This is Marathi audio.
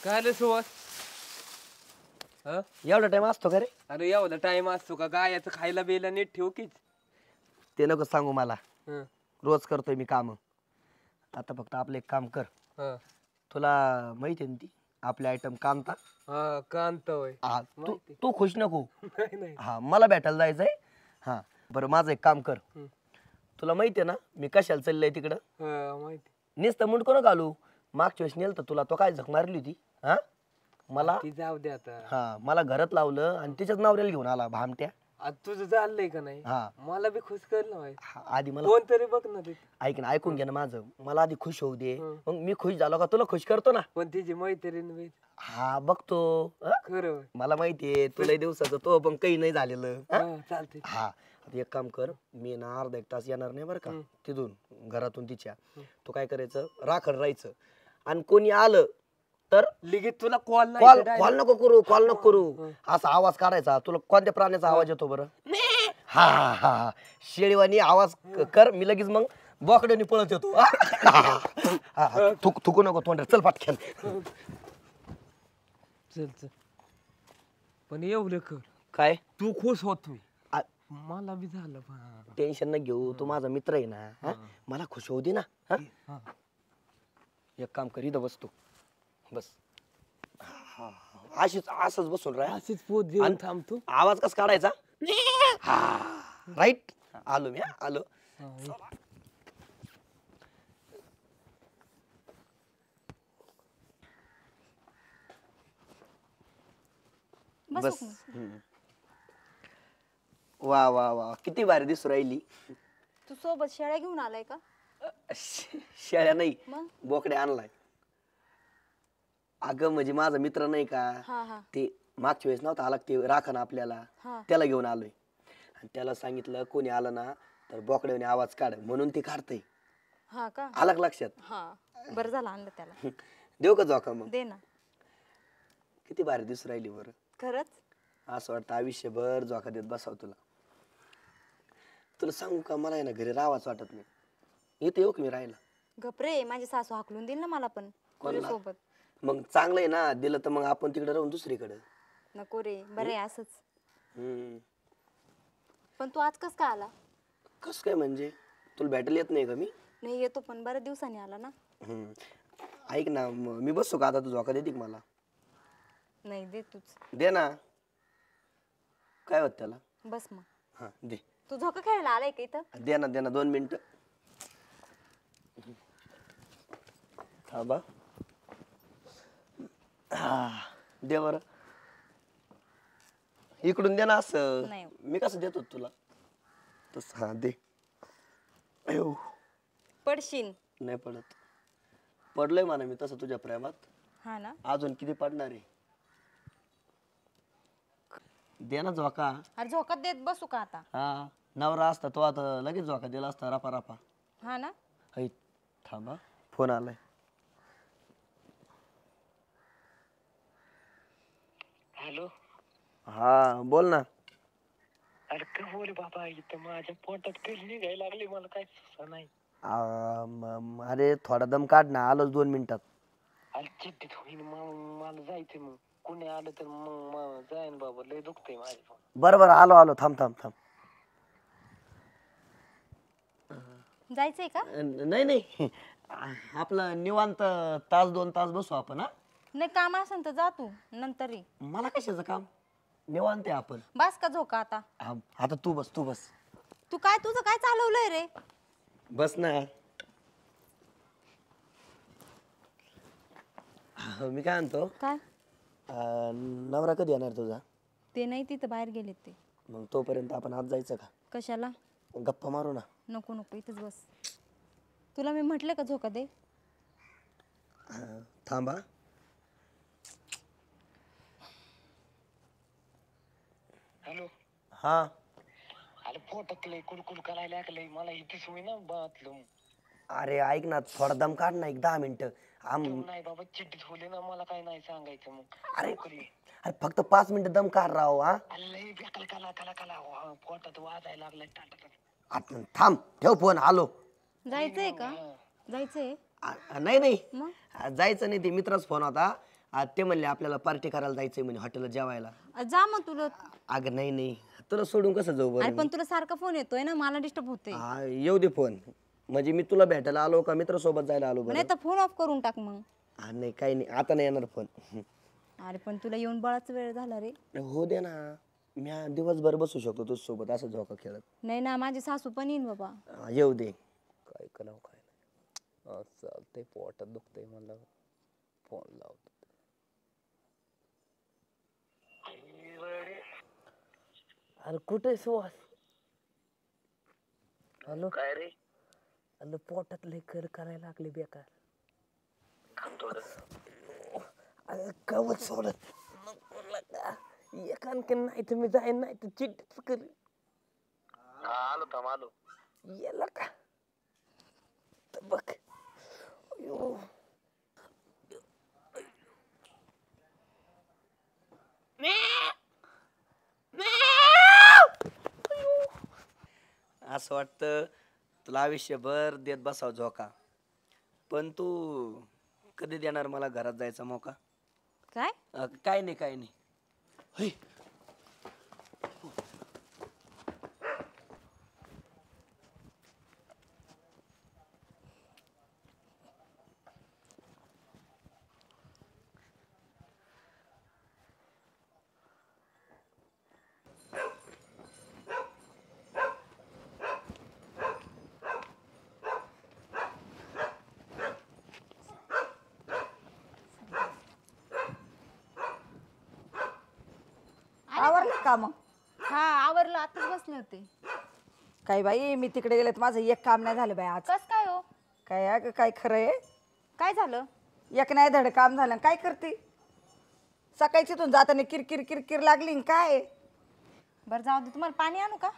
काय रे सुवास? एवढा टाइम असतो का रे? अरे एवढा टाइम असतो का? गायाचं खायला बियला नीट ठेव की. ते नको सांगू मला. हं, रोज करतोय मी काम. आता फक्त आपलं एक काम कर. हं. तुला माहिती आहे ना ती आपले आयटम कांता. हा कांत होय. हा तू माहिती. तू खुश नको. नाही नाही. हा मला भेटायला जायचंय. हा बरं माझं एक काम कर. हं. तुला माहिती आहे ना मी कशाला चाललंय तिकडं? हा माहिती. नुसतं मुंडको न घालू. मागच्या वेळेस नेलं तर तुला तो काय झक मारली होती हा मला. ती जाऊ दे आता. हा मला घरात लावलं आणि तिच्याच नवऱ्याला घेऊन आला भामट्या. आता तुझं चाललंय का नाही? हा मला बी खुश कर ना भाई. आधी मला कोणतरी बघ ना ते. ऐक ना ऐकून घे ना माझं. मला आधी खुश होऊ दे हं. मग मी खुश झालो का तुला खुश करतो ना. पण तिची मैत्रीण बी. हा बघतो. खरं होय. मला माहितीये तुला दिवसाचं तो पण काही नाही झालेलं. हा चालते. हा आता एक काम कर. मी ना अर्धा एक तास येणार नाही बरं का तिथून घरातून तिच्या. तू काय करायचं राखण राहायचं आणि कोणी आलं तर लगेच तुला कॉल कॉल कॉल नको करू असा आवाज काढायचा. तुला कोणत्या प्राण्याचा आवाज येतो बरं? हा हा हा शेळीवानी आवाज कर. मी लगेच मग बोकड्याने पळत येतो. थुकू नको तोंडात. चल पाटक्यान. चल चल. पण एवढं कर काय तू खुश होतोय. मला बी झालं. टेन्शन न घेऊ. तू माझा मित्र आहे ना. हा? मला खुश होऊ दे ना. हा? हा. एक काम कर इथं बस तू. बस अशीच असंच बसून राहा. अशीच पोत देऊन थांबतो. आवाज कसा काढायचा? हा राईट. आलो मी आलो. बस. वा वा वा किती भारी दिसू राहिली. तू सोबत शेळ्या घेऊन आलाय का? शेळ्या नाही मग बोकड्या आणलाय. अगं म्हणजे माझा मित्र नाही का हा हा ते मागच्या वेळेस नव्हता आला ते राखण आपल्याला. हा त्याला घेऊन आलोय आणि त्याला सांगितलं कोणी आलं ना तर बोकड्याने आवाज काढ म्हणून ते काढतय. हा का? आला का लक्षात? हा बरं झालं आणलं त्याला. देऊ का झोका मग? दे ना. किती भारी दिसू राहिली बरं. खरंच असं वाटतं आयुष्यभर झोका देत बसाव तुला. तुला सांगू का मला आहे ना घरी राहावाच वाटत नाही. इथे येऊ की मी राहायला? गपरे माझी सासू हाकलून देईल ना मला पण कोणाला? सोबत. मग चांगलं आहे ना दिलं तर मग आपण तिकडे राहून दुसरीकडे. नको रे बरं आहे असंच. हम्म पण तू आज कस का आला? कस काय म्हणजे तुला भेटायला येत नाही का मी? नाही येतो पण बऱ्याच दिवसांनी आला ना. ऐक ना मी बसतो का आता तू झोका देते का मला? नाही दे तूच. दे ना. काय होत त्याला? बस मग. हा दे. तू झोका खेळायला आलाय का इथं? दे ना 2 मिनिटं. थांबा. हा दे बरं. इकडून दे ना असं. नाही. मी कसं देतो तुला तस. हा दे. अयो पडशीन. नाही पडत. पडलोय म्हणा मी तसं तुझ्या प्रेमात. हा ना. अजून किती पडणार आहे? दे ना झोका. अरे झोका देत बसू का आता? हा नवरा असता तो आता लगेच झोका दिला असता रपा रपा. हा ना. ऐ थांबा फोन आलाय. हॅलो. हा बोल ना. अरे काय बोल बाबा इथं माझ्या पोटात तेल निघायला लागले मला काय सुचत नाही. अरे थोडा दम काढ ना. आलोच 2 मिनिटात. अरे चिठ्ठीत होईन मग मला जायचंय. मग कुणी आलं तर मग जाईन बाबा लय दुखतंय माझं. बरं आलो थांब. जायचंय का? नाही आपलं निवांत तास 2 तास बसू आपण. हा नाही काम असेल तर जा तू नंतर ये. मला कशाचं काम? निवांत आहे आपण. बस का झोका आता? आता तू बस. तू काय तुझं काय चालवलंय रे? बस ना. मी काय म्हणतो काय? नवरा कधी येणार तुझा? ते नाही तिथं बाहेर गेलेत ते. मग तोपर्यंत आपण आज जायचं का? कशाला? गप्पा मारू ना. नको इथंच बस. तुला मी म्हटलं का झोका दे? थांबा. हॅलो. हा अरे पोटात लय कुलकुल करायला लागलंय मला इथेच होईना बाथरूम. अरे ऐक ना थोडा दम काढ ना 1-10 मिनिटं. नाही बाबा चिठ्ठीत होले ना मला काय नाही सांगायचं मग. अरे फक्त 5 मिनिटं दम काढ राव. हा लय बेकल कला पोटात वाजायला लागलाय टाटा. थांब ठेव फोन. आलो. जायचंय का? जायचंय? नाही मग जायचं नाही. ते मित्राचा फोन होता. ते म्हणले आपल्याला पार्टी करायला जायचंय म्हणे हॉटेलला जेवायला. जा मग तुला. अगं नाही नाही, तुला सोडून कसं जाऊ अरे बरं पण तुला सारखा फोन येतोय ना, मला डिस्टर्ब होते. येऊ दे फोन. म्हणजे मी तुला भेटायला आलो का मित्र सोबत जायला आलो बरं? नाही तर फोन ऑफ करून टाक मग. नाही काही नाही, आता नाही येणार फोन. अरे पण तुला येऊन बराच वेळ झाला रे. हो दे ना, मी दिवसभर बसू शकतो तुझ सोबत असं झोका खेळत. नाही ना, माझी सासू पण येईन बाबा. येऊ दे. काय करावं काय नाही. चालतंय, पोटात दुखतंय मला, फोन लावतो. अरे कुठे सुवास? हॅलो काय रे? अरे पोटात लय कर करायला लागले बेकार. अरे कवच सोडत एकांकन नाही तर मी जाईन, नाही तर चिट्टीच कर. आलो थांब आलो. येला का तर बघ. अयो. असं वाटतं तुला आयुष्यभर देत बसाव झोका, पण तू कधी देणार मला घरात जायचा मौका? काय? काय नाही काय नाही. होय. आवरलं का मग? हा आवरलं, आताच बसले होते. काय बाई, मी तिकडे गेले तर माझं एक काम नाही झालं बाई आज. कस काय हो? काय अगं काय खरं आहे? काय झालं? एक नाही धड काम झालं. काय करते सकाळची तिथून जाताना किरकिर किरकिर लागली न काय? बरं जाऊ दे, तुम्हाला पाणी आणू का?